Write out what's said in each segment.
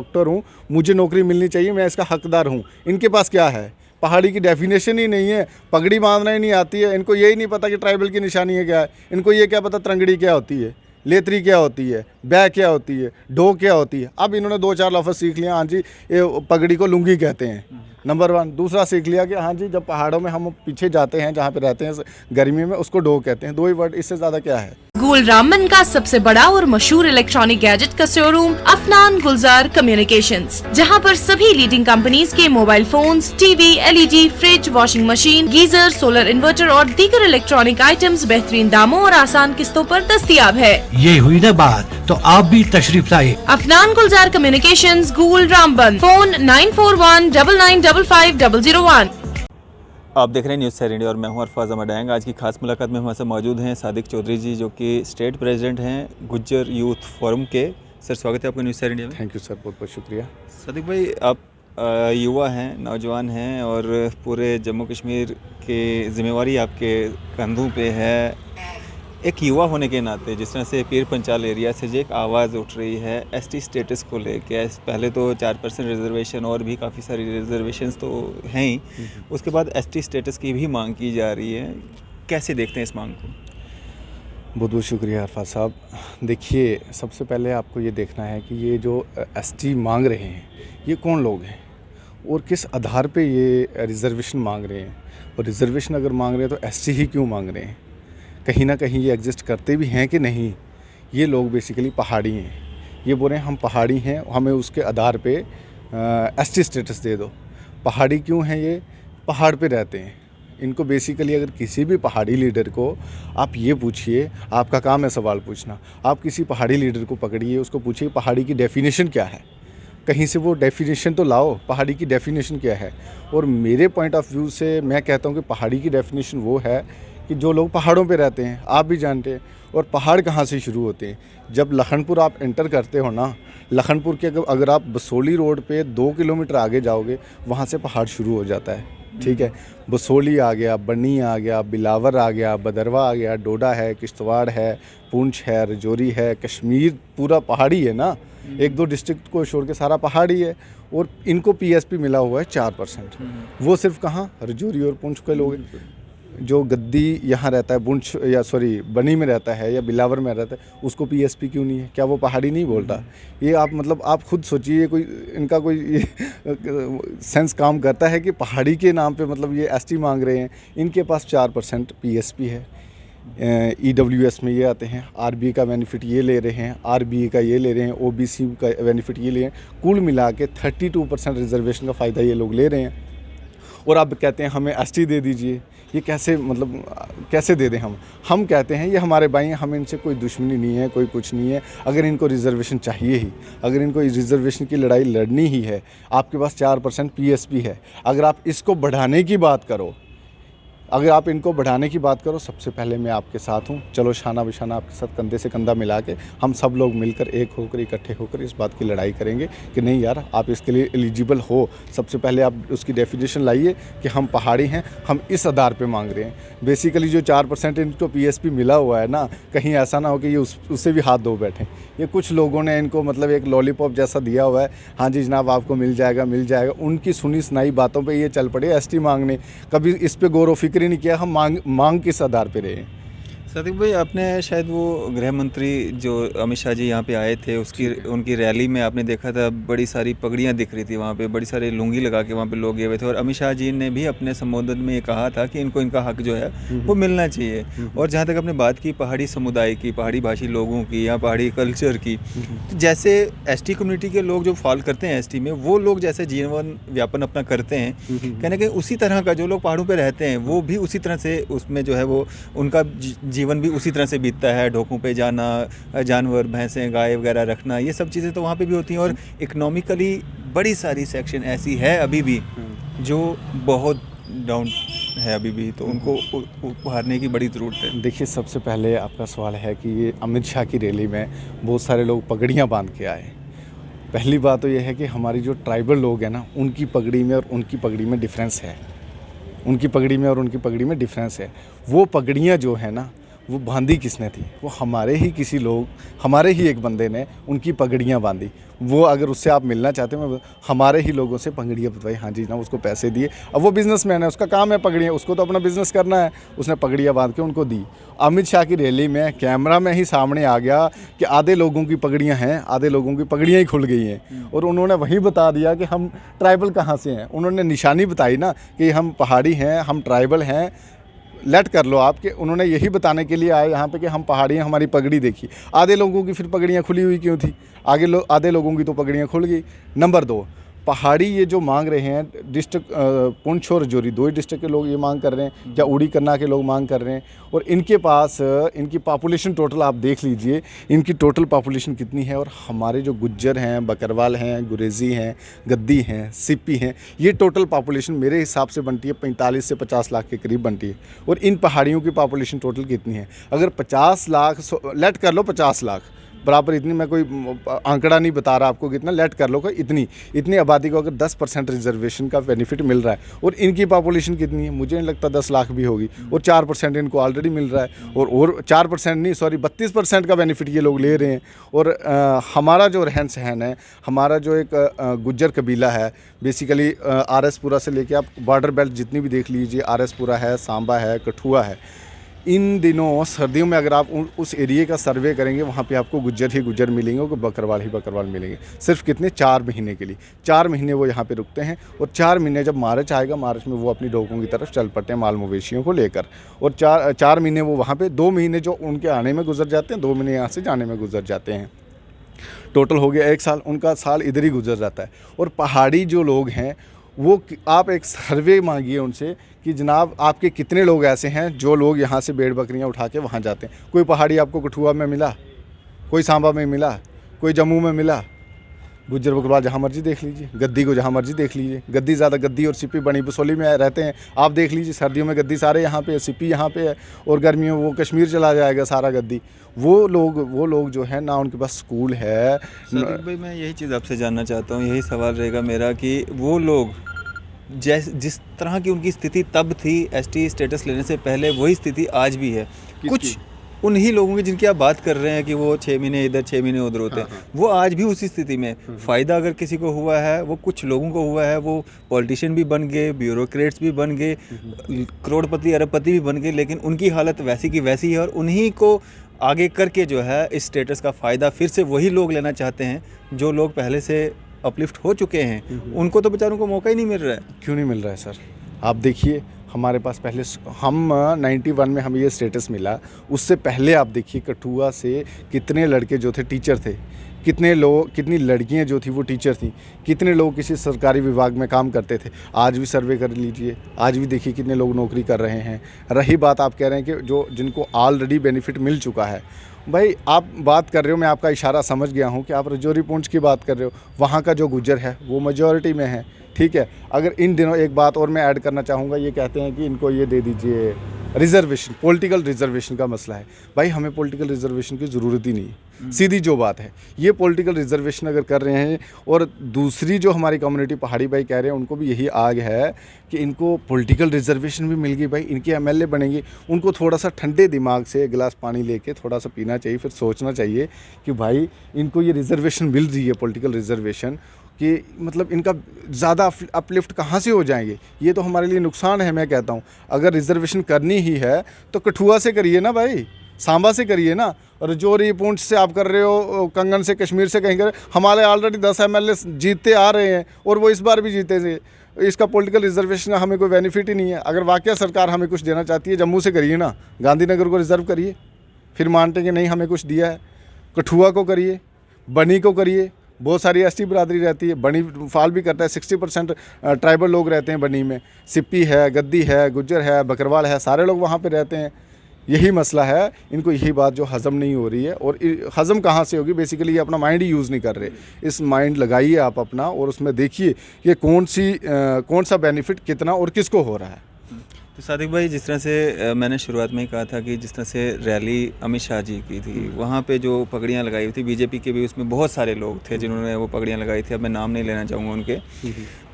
Doctor हूँ, मुझे नौकरी मिलनी चाहिए, मैं इसका हकदार हूँ। इनके पास क्या है? पहाड़ी की डेफिनेशन ही नहीं है, पगड़ी बांधना ही नहीं आती है, इनको यही नहीं पता कि ट्राइबल की निशानी है क्या है। इनको ये क्या पता तरंगड़ी क्या होती है, लेतरी क्या होती है, बै क्या होती है, ढो क्या होती है। अब इन्होंने 2-4 लफ्ज़ सीख लिया, हाँ जी ये पगड़ी को लुंगी कहते हैं, नंबर 1। दूसरा सीख लिया कि हाँ जी जब पहाड़ों में हम पीछे जाते हैं जहाँ पे रहते हैं गर्मी में, उसको डो कहते हैं। 2 ही वर्ड, इससे ज़्यादा क्या है। गोल रामबन का सबसे बड़ा और मशहूर इलेक्ट्रॉनिक गैजेट का शोरूम अफनान गुलजार कम्युनिकेशंस, जहां पर सभी लीडिंग कंपनीज के mobile phones, TV, LED, fridge, washing machine, geyser, solar inverter और दीगर इलेक्ट्रॉनिक आइटम्स बेहतरीन दामों और आसान किस्तों पर दस्तयाब है। ये हुई ना बात, तो आप भी तशरीफ लाए। अफनान गुलजार कम्युनिकेशंस, गोल रामबन, फोन 9419995001। आप देख रहे हैं न्यूज़ सैर इंडिया और मैं हूं अरफाज अहमद डायंग। आज की खास मुलाकात में हमारे साथ मौजूद हैं सादिक चौधरी जी, जो कि स्टेट प्रेसिडेंट हैं गुज्जर यूथ फोरम के। सर स्वागत है आपका न्यूज़ सैर इंडिया में। थैंक यू सर, बहुत बहुत शुक्रिया। सादिक भाई, आप युवा हैं, नौजवान हैं और पूरे जम्मू कश्मीर की ज़िम्मेवारी आपके कंधों पे है। एक युवा होने के नाते जिस तरह से पीर पंचाल एरिया से जो एक आवाज़ उठ रही है एसटी स्टेटस को लेके, पहले तो 4% रिजर्वेशन और भी काफ़ी सारी रिजर्वेशंस तो हैं ही, उसके बाद एसटी स्टेटस की भी मांग की जा रही है। कैसे देखते हैं इस मांग को? बहुत बहुत शुक्रिया अरफाज साहब। देखिए, सबसे पहले आपको ये देखना है कि ये जो एसटी मांग रहे हैं ये कौन लोग हैं और किस आधार पे ये रिज़र्वेशन मांग रहे हैं। और रिज़र्वेशन अगर मांग रहे हैं तो एसटी ही क्यों मांग रहे हैं? कहीं ना कहीं ये एग्जिस्ट करते भी हैं कि नहीं। ये लोग बेसिकली पहाड़ी हैं, ये बोल रहे हैं हम पहाड़ी हैं, हमें उसके आधार पे एसटी स्टेटस दे दो। पहाड़ी क्यों हैं? ये पहाड़ पे रहते हैं। इनको बेसिकली अगर किसी भी पहाड़ी लीडर को आप ये पूछिए, आपका काम है सवाल पूछना, आप किसी पहाड़ी लीडर को पकड़िए, उसको पूछिए पहाड़ी की डेफिनेशन क्या है, कहीं से वो डेफिनेशन तो लाओ, पहाड़ी की डेफिनेशन क्या है। और मेरे पॉइंट ऑफ व्यू से मैं कहता हूँ कि पहाड़ी की डेफिनेशन वो है कि जो लोग पहाड़ों पे रहते हैं, आप भी जानते हैं। और पहाड़ कहाँ से शुरू होते हैं? जब लखनपुर आप एंटर करते हो ना, लखनपुर के अगर आप बसोली रोड पे 2 किलोमीटर आगे जाओगे, वहाँ से पहाड़ शुरू हो जाता है। ठीक है, बसोली आ गया, बन्नी आ गया, बिलावर आ गया, बदरवा आ गया, डोडा है, किश्तवाड़ है, पुंछ है, रजौरी है, कश्मीर पूरा पहाड़ी है ना। 1-2 डिस्ट्रिक्ट को छोड़ के सारा पहाड़ी है। और इनको पीएसपी मिला हुआ है 4%। वो सिर्फ कहाँ? रजौरी और पुंछ के लोग हैं। जो गद्दी यहाँ रहता है पुंछ या बनी में रहता है या बिलावर में रहता है, उसको पीएसपी क्यों नहीं है? क्या वो पहाड़ी नहीं बोलता? ये आप मतलब आप खुद सोचिए, कोई इनका कोई सेंस काम करता है कि पहाड़ी के नाम पे मतलब ये एसटी मांग रहे हैं। इनके पास 4% पीएसपी है। ईडब्ल्यूएस में ये आते हैं, आरबीए का बेनिफिट ये ले रहे हैं, आरबीए का ये ले रहे हैं, ओबीसी का बेनिफिट ये ले रहे हैं। कुल मिला के 32% रिजर्वेशन का फ़ायदा ये लोग ले रहे हैं। और अब कहते हैं हमें एसटी दे दीजिए। ये कैसे, मतलब कैसे दे दें हम कहते हैं ये हमारे भाई हैं, हमें इनसे कोई दुश्मनी नहीं है, कोई कुछ नहीं है। अगर इनको रिजर्वेशन चाहिए ही, अगर इनको रिजर्वेशन की लड़ाई लड़नी ही है, आपके पास 4% पीएसपी है। अगर आप इसको बढ़ाने की बात करो, अगर आप इनको बढ़ाने की बात करो, सबसे पहले मैं आपके साथ हूँ। चलो शाना बिशाना आपके साथ कंधे से कंधा मिला के हम सब लोग मिलकर एक होकर इकट्ठे होकर इस बात की लड़ाई करेंगे कि नहीं यार, आप इसके लिए एलिजिबल हो। सबसे पहले आप उसकी डेफिनेशन लाइए कि हम पहाड़ी हैं, हम इस आधार पे मांग रहे हैं। बेसिकली जो 4% इनको पीएसपी मिला हुआ है ना, कहीं ऐसा ना हो कि ये उससे भी हाथ धो बैठें। ये कुछ लोगों ने इनको मतलब एक लॉलीपॉप जैसा दिया हुआ है, हाँ जी जनाब आपको मिल जाएगा मिल जाएगा। उनकी सुनी सुनाई बातों पे ये चल पड़े एसटी मांगने, कभी इस पे गौर व फिक्र नहीं किया हम मांग किस आधार पे रहे। सादिक भाई, आपने शायद वो गृह मंत्री जो अमित शाह जी यहाँ पे आए थे, उनकी रैली में आपने देखा था बड़ी सारी पगड़ियाँ दिख रही थी वहाँ पे, बड़ी सारी लुंगी लगा के वहाँ पे लोग गए हुए थे। और अमित शाह जी ने भी अपने संबोधन में ये कहा था कि इनको इनका हक जो है वो मिलना चाहिए। और जहाँ तक आपने बात की पहाड़ी समुदाय की, पहाड़ी भाषी लोगों की या पहाड़ी कल्चर की, तो जैसे एसटी कम्युनिटी के लोग जो फॉल करते हैं एसटी में, वो लोग जैसे जीवन व्यापन अपना करते हैं, कहने के उसी तरह का जो लोग पहाड़ों पर रहते हैं वो भी उसी तरह से उसमें जो है वो उनका जीवन भी उसी तरह से बीतता है। ढोकों पे जाना, जानवर भैंसें गाय वगैरह रखना, ये सब चीज़ें तो वहाँ पे भी होती हैं। और इकोनॉमिकली बड़ी सारी सेक्शन ऐसी है अभी भी जो बहुत डाउन है अभी भी, तो उनको उभारने की बड़ी ज़रूरत है। देखिए, सबसे पहले आपका सवाल है कि ये अमित शाह की रैली में बहुत सारे लोग पगड़ियाँ बांध के आए। पहली बात तो ये है कि हमारी जो ट्राइबल लोग हैं ना, उनकी पगड़ी में और उनकी पगड़ी में डिफरेंस है। उनकी पगड़ी में और उनकी पगड़ी में डिफरेंस है। वो पगड़ियाँ जो है ना, वो बांधी किसने थी? वो हमारे ही किसी लोग, हमारे ही एक बंदे ने उनकी पगड़ियाँ बांधी। वो अगर उससे आप मिलना चाहते हो, मैं हमारे ही लोगों से पगड़ियाँ बंधवाई। हाँ जी ना, उसको पैसे दिए। अब वो बिजनेसमैन है, उसका काम है पगड़ियाँ, उसको तो अपना बिजनेस करना है। उसने पगड़ियाँ बांध के उनको दी। अमित शाह की रैली में कैमरा में ही सामने आ गया कि आधे लोगों की पगड़ियाँ हैं, आधे लोगों की पगड़ियाँ ही खुल गई हैं। और उन्होंने वही बता दिया कि हम ट्राइबल कहाँ से हैं। उन्होंने निशानी बताई ना कि हम पहाड़ी हैं, हम ट्राइबल हैं, लेट कर लो आप। कि उन्होंने यही बताने के लिए आए यहाँ पे कि हम पहाड़ी हैं, हमारी पगड़ी देखी। आधे लोगों की फिर पगड़ियाँ खुली हुई क्यों थी? आधे लोगों की तो पगड़ियाँ खुल गई। नंबर 2, पहाड़ी ये जो मांग रहे हैं, डिस्ट्रिक्ट पुंछ और राजौरी, 2 ही डिस्ट्रिक्ट के लोग ये मांग कर रहे हैं, या उड़ी करना के लोग मांग कर रहे हैं। और इनके पास इनकी पॉपुलेशन टोटल आप देख लीजिए, इनकी टोटल पॉपुलेशन कितनी है। और हमारे जो गुज्जर हैं, बकरवाल हैं, गुरेजी हैं, गद्दी हैं, सिप्पी हैं, ये टोटल पॉपुलेशन मेरे हिसाब से बनती है 45 से 50 लाख के करीब बनती है। और इन पहाड़ियों की पॉपुलेशन टोटल कितनी है? अगर 50 लाख, लेट कर लो 50 लाख बराबर, इतनी, मैं कोई आंकड़ा नहीं बता रहा आपको कितना, लेट कर लो कि इतनी आबादी को अगर 10% रिजर्वेशन का बेनिफिट मिल रहा है, और इनकी पॉपुलेशन कितनी है? मुझे नहीं लगता 10 लाख भी होगी। और 4% इनको ऑलरेडी मिल रहा है, और 4% नहीं, सॉरी 32% का बेनिफिट ये लोग ले रहे हैं। और हमारा जो रहन सहन है, हमारा जो एक गुज्जर कबीला है, बेसिकली आरएसपुरा से लेके आप बॉर्डर बेल्ट जितनी भी देख लीजिए, आरएसपुरा है, सांबा है, कठुआ है, इन दिनों सर्दियों में अगर आप उस एरिए का सर्वे करेंगे, वहाँ पे आपको गुज्जर ही गुज्जर मिलेंगे और बकरवाल ही बकरवाल मिलेंगे। सिर्फ कितने? 4 महीने के लिए। 4 महीने वो यहाँ पे रुकते हैं। और 4 महीने जब मार्च आएगा, मार्च में वो अपनी डोकों की तरफ चल पड़ते हैं माल मवेशियों को लेकर। और 4 महीने वो वहाँ पे, 2 महीने जो उनके आने में गुजर जाते हैं, 2 महीने यहाँ से जाने में गुजर जाते हैं। टोटल हो गया 1 साल, उनका साल इधर ही गुजर जाता है। और पहाड़ी जो लोग हैं, वो आप एक सर्वे मांगिए उनसे कि जनाब आपके कितने लोग ऐसे हैं जो लोग यहाँ से भेड़ बकरियाँ उठा के वहाँ जाते हैं। कोई पहाड़ी आपको कठुआ में मिला? कोई सांबा में मिला? कोई जम्मू में मिला? गुज्जर बकरवाल जहाँ मर्जी देख लीजिए, गद्दी को जहाँ मर्जी देख लीजिए। गद्दी ज़्यादा, गद्दी और सिप्पी बनी बसोली में रहते हैं, आप देख लीजिए। सर्दियों में गद्दी सारे यहाँ पे है, सिप्पी यहाँ पे है, और गर्मियों में वो कश्मीर चला जाएगा सारा गद्दी। वो लोग जो है ना, उनके पास स्कूल है। सदीक भाई, मैं यही चीज़ आपसे जानना चाहता हूँ, यही सवाल रहेगा मेरा कि वो लोग जिस तरह की उनकी स्थिति तब थी एसटी स्टेटस लेने से पहले, वही स्थिति आज भी है। कुछ उन्हीं लोगों की जिनकी आप बात कर रहे हैं कि वो 6 महीने इधर 6 महीने उधर होते हैं, वो आज भी उसी स्थिति में। फ़ायदा अगर किसी को हुआ है, वो कुछ लोगों को हुआ है, वो पॉलिटिशियन भी बन गए, ब्यूरोक्रेट्स भी बन गए, करोड़पति अरबपति भी बन गए, लेकिन उनकी हालत वैसी की वैसी है। और उन्हीं को आगे करके जो है इस स्टेटस का फ़ायदा फिर से वही लोग लेना चाहते हैं जो लोग पहले से अपलिफ्ट हो चुके हैं। उनको तो बेचारों को मौका ही नहीं मिल रहा है। क्यों नहीं मिल रहा है सर? आप देखिए, हमारे पास पहले हम 91 में हमें ये स्टेटस मिला, उससे पहले आप देखिए कठुआ से कितने लड़के जो थे टीचर थे, कितनी लड़कियां जो थी वो टीचर थी, कितने लोग किसी सरकारी विभाग में काम करते थे। आज भी सर्वे कर लीजिए, आज भी देखिए कितने लोग नौकरी कर रहे हैं। रही बात, आप कह रहे हैं कि जिनको ऑलरेडी बेनिफिट मिल चुका है, भाई आप बात कर रहे हो, मैं आपका इशारा समझ गया हूँ कि आप राजौरी पुंछ की बात कर रहे हो। वहाँ का जो गुज्जर है वो मेजॉरिटी में है, ठीक है। अगर इन दिनों एक बात और मैं ऐड करना चाहूँगा, ये कहते हैं कि इनको ये दे दीजिए रिजर्वेशन, पॉलिटिकल रिजर्वेशन का मसला है। भाई हमें पॉलिटिकल रिजर्वेशन की ज़रूरत ही नहीं, सीधी जो बात है। ये पॉलिटिकल रिजर्वेशन अगर कर रहे हैं, और दूसरी जो हमारी कम्युनिटी पहाड़ी भाई कह रहे हैं, उनको भी यही आग है कि इनको पॉलिटिकल रिजर्वेशन भी मिल गई, भाई इनके एमएलए बनेंगे। उनको थोड़ा सा ठंडे दिमाग से एक गिलास पानी लेके थोड़ा सा पीना चाहिए, फिर सोचना चाहिए कि भाई इनको ये रिजर्वेशन मिल रही है, पॉलिटिकल रिजर्वेशन, कि मतलब इनका ज़्यादा अपलिफ्ट कहाँ से हो जाएंगे। ये तो हमारे लिए नुकसान है। मैं कहता हूँ अगर रिजर्वेशन करनी ही है तो कठुआ से करिए ना भाई, सांबा से करिए ना। राजौरी पुंछ से आप कर रहे हो, कंगन से, कश्मीर से कहीं कर। हमारे ऑलरेडी 10 एमएलए जीतते आ रहे हैं और वो इस बार भी जीते थे। इसका पॉलिटिकल रिजर्वेशन का हमें कोई बेनिफिट ही नहीं है। अगर वाकई सरकार हमें कुछ देना चाहती है, जम्मू से करिए ना, गांधीनगर को रिजर्व करिए, फिर मानते कि नहीं हमें कुछ दिया है। कठुआ को करिए, बनी को करिए, बहुत सारी एसटी बरादरी रहती है, बनी फाल भी करता है। 60% ट्राइबल लोग रहते हैं बनी में, सिप्पी है, गद्दी है, गुज्जर है, बकरवाल है, सारे लोग वहाँ पे रहते हैं। यही मसला है, इनको यही बात जो हज़म नहीं हो रही है। और हज़म कहाँ से होगी? बेसिकली ये अपना माइंड ही यूज़ नहीं कर रहे। इस माइंड लगाइए आप अपना, और उसमें देखिए कि कौन सा बेनिफिट कितना और किसको हो रहा है। तो सादिक भाई, जिस तरह से मैंने शुरुआत में ही कहा था कि जिस तरह से रैली अमित शाह जी की थी, वहाँ पे जो पगड़ियाँ लगाई हुई थी बीजेपी के भी, उसमें बहुत सारे लोग थे जिन्होंने वो पगड़ियाँ लगाई थी। अब मैं नाम नहीं लेना चाहूँगा उनके।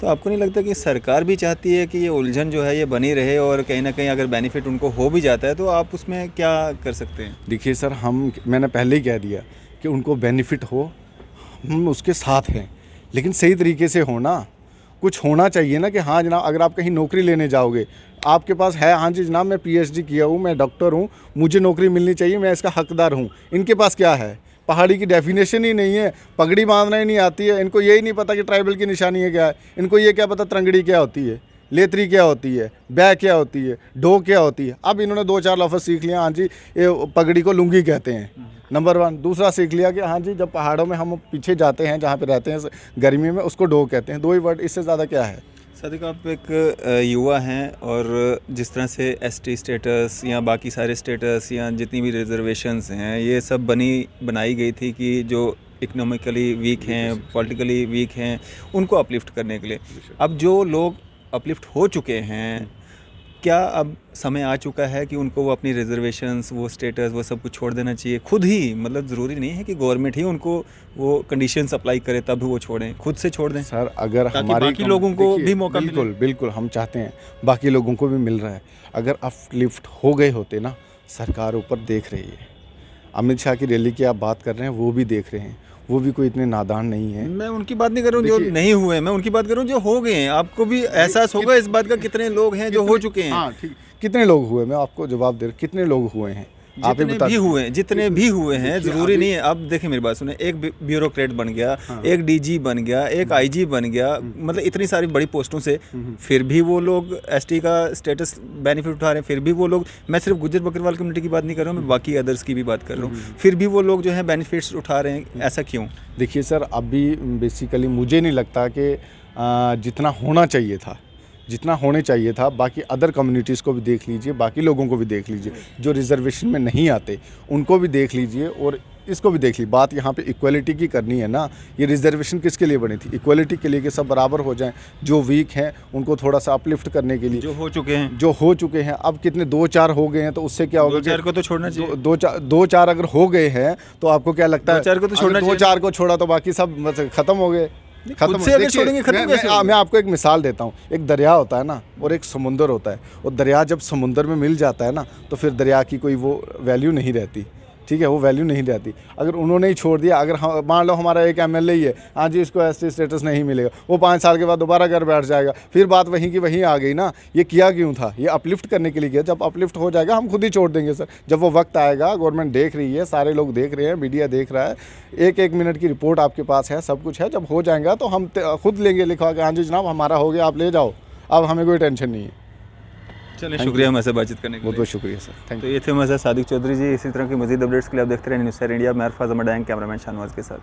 तो आपको नहीं लगता कि सरकार भी चाहती है कि ये उलझन जो है ये बनी रहे, और कहीं ना कहीं अगर बेनिफिट उनको हो भी जाता है तो आप उसमें क्या कर सकते हैं? देखिए सर, मैंने पहले ही कह दिया कि उनको बेनिफिट हो, हम उसके साथ हैं, लेकिन सही तरीके से होना। कुछ होना चाहिए ना कि हाँ जनाब, अगर आप कहीं नौकरी लेने जाओगे, आपके पास है, हाँ जी जनाब मैं पीएचडी किया हूँ, मैं डॉक्टर हूँ, मुझे नौकरी मिलनी चाहिए, मैं इसका हकदार हूँ। इनके पास क्या है? पहाड़ी की डेफिनेशन ही नहीं है, पगड़ी बांधना ही नहीं आती है, इनको यही नहीं पता कि ट्राइबल की निशानी है क्या है, इनको ये क्या पता तरंगड़ी क्या होती है, लेतरी क्या होती है, बैग क्या होती है, डो क्या होती है। अब इन्होंने 2-4 लफ्ज़ सीख लिया, हाँ जी ये पगड़ी को लुंगी कहते हैं, नंबर 1। दूसरा सीख लिया कि हाँ जी जब पहाड़ों में हम पीछे जाते हैं, जहाँ पे रहते हैं गर्मी में, उसको डो कहते हैं। 2 ही वर्ड, इससे ज़्यादा क्या है? सादिक, आप एक युवा हैं, और जिस तरह से एसटी स्टेटस या बाकी सारे स्टेटस या जितनी भी रिजर्वेशंस हैं, ये सब बनाई गई थी कि जो इकोनॉमिकली वीक हैं, पॉलिटिकली वीक हैं, उनको अपलिफ्ट करने के लिए। अब जो लोग अपलिफ्ट हो चुके हैं, क्या अब समय आ चुका है कि उनको वो अपनी रिजर्वेशंस, वो स्टेटस, वो सब कुछ छोड़ देना चाहिए खुद ही? मतलब ज़रूरी नहीं है कि गवर्नमेंट ही उनको वो कंडीशंस अप्लाई करे तब वो छोड़ें, खुद से छोड़ दें सर। अगर ताकि हमारे बाकी लोगों को भी मौका मिले। बिल्कुल बिल्कुल हम चाहते हैं, बाकी लोगों को भी मिल रहा है। अगर अपलिफ्ट हो गए होते ना, सरकार ऊपर देख रही है। अमित शाह की रैली की आप बात कर रहे हैं, वो भी देख रहे हैं, वो भी कोई इतने नादान नहीं है। मैं उनकी बात नहीं कर रहा हूँ जो नहीं हुए, मैं उनकी बात कर रहा हूँ जो हो गए हैं। आपको भी एहसास होगा इस बात का कितने लोग हैं जो हो चुके हैं। हाँ ठीक, कितने लोग हुए, मैं आपको जवाब दे रहा, कितने लोग हुए हैं आप ही बता। जितने भी हुए हैं, ज़रूरी नहीं है। अब देखिए मेरी बात सुने, एक ब्यूरोक्रेट बन गया, एक डीजी बन गया, एक आईजी बन गया, मतलब इतनी सारी बड़ी पोस्टों से, फिर भी वो लोग एसटी का स्टेटस बेनिफिट उठा रहे हैं। फिर भी वो लोग, मैं सिर्फ गुज्जर बकरवाल कम्युनिटी की बात नहीं कर रहा हूँ, मैं बाकी अदर्स की भी बात कर रहा हूँ, फिर भी वो लोग जो है बेनिफिट्स उठा रहे हैं। ऐसा क्यों? देखिए सर, अभी बेसिकली मुझे नहीं लगता कि जितना होना चाहिए था, जितना होने चाहिए था, बाकी अदर कम्युनिटीज़ को भी देख लीजिए, बाकी लोगों को भी देख लीजिए, जो रिजर्वेशन में नहीं आते उनको भी देख लीजिए, और इसको भी देख लीजिए। बात यहाँ पे इक्वलिटी की करनी है ना। ये रिजर्वेशन किसके लिए बनी थी? इक्वलिटी के लिए, कि सब बराबर हो जाएं, जो वीक हैं उनको थोड़ा सा अपलिफ्ट करने के लिए। जो हो चुके हैं अब कितने 2-4 हो गए हैं, तो उससे क्या होगा? 2-4 को तो छोड़ना चाहिए। 2-4 अगर हो गए हैं तो आपको क्या लगता है? 2-4 को तो छोड़ना चाहिए। 2-4 को छोड़ा तो बाकी सब खत्म हो गए। खुद से अगर छोड़ेंगे खत्म कैसे होगा? मैं आपको एक मिसाल देता हूँ। एक दरिया होता है ना, और एक समुंदर होता है, और दरिया जब समुंदर में मिल जाता है ना, तो फिर दरिया की कोई वो वैल्यू नहीं रहती। ठीक है, वो वैल्यू नहीं रहती। अगर उन्होंने ही छोड़ दिया, अगर मान लो हमारा एक एमएलए ही है, हाँ जी इसको एसटी स्टेटस नहीं मिलेगा, वो 5 साल के बाद दोबारा घर बैठ जाएगा, फिर बात वहीं की वहीं आ गई ना। ये किया क्यों था? ये अपलिफ्ट करने के लिए किया। जब अपलिफ्ट हो जाएगा हम खुद ही छोड़ देंगे सर। जब वो वक्त आएगा, गवर्नमेंट देख रही है, सारे लोग देख रहे हैं, मीडिया देख रहा है, एक मिनट की रिपोर्ट आपके पास है, सब कुछ है। जब हो जाएगा तो हम खुद लेंगे लिखवा के, हाँ जी जनाब हमारा हो गया, आप ले जाओ, अब हमें कोई टेंशन नहीं है। चलिए, शुक्रिया हमारे से बातचीत करने के लिए। बहुत बहुत शुक्रिया सर, थैंक यू। तो ये थे हमारे साथ सादिक चौधरी जी। इसी तरह की मज़ीद अपडेट्स के लिए आप देखते रहे न्यूज़ इंडिया। मैं अरफाज अमर डैंग, कैमरामैन शाहनवाज के साथ।